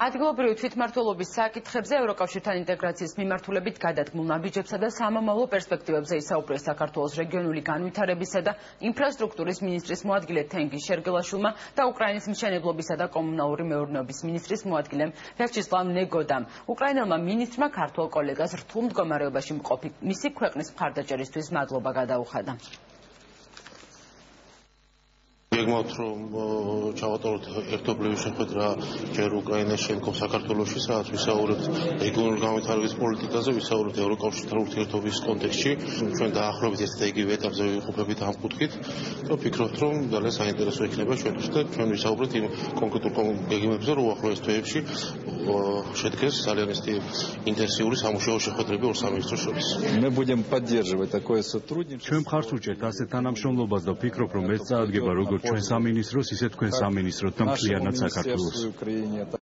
ადგილობრივი თვითმმართველობის საკითხებზე ევროკავშირთან ინტეგრაციის მიმართულებით გადადგმულ ნაბიჯებსა და სამომავლო პერსპექტივებზე ისაუბრეს საქართველოს რეგიონული განვითარებისა და ინფრასტრუქტურის მინისტრის მოადგილე თენგიზ შერგელაშვილმა და უკრაინის მშენებლობისა და კომუნალური მეურნეობის მინისტრის მოადგილემ ვიაჩესლავ ნეგოდამ. უკრაინელმა მინისტრმა ქართველ კოლეგას რთულ მდგომარეობაში მყოფი მისი ქვეყნის მხარდაჭერისთვის მადლობა გადაუხადა. გეგმავთ რომ ჩავატაროთ ერთობლივი შეხვედრა ჯერ უკრაინაში შემდგომ საქართველოში, სადაც ვისაუბრებთ რეგიონული განვითარების პოლიტიკაზე, ვისაუბრებთ ევროკავშირთან ურთიერთობის კონტექსტში. ჩვენ დაახლოებით ერთ იგივე ეტაპზე ვიმყოფებით ამ კუთხით და ვფიქრობთ რომ ძალიან საინტერესო იქნება ჩვენთვის და ჩვენ ვისაუბრებთ იმ კონკრეტულ გეგმებზე, რომ უახლოეს თვეებში შედგეს ძალიან ინტენსიური სამუშაო შეხვედრები ორ სამინისტროს შორის. Мы будем поддерживать такое сотрудничество. ჩვენ მხარს უჭერთ ასეთ თანამშრომლობას და ვფიქრობ რომ ეს წარადგება როგორც ჩვენ სამინისტროს, ისე თქვენ სამინისტროთ და მთლიანად საქართველოს.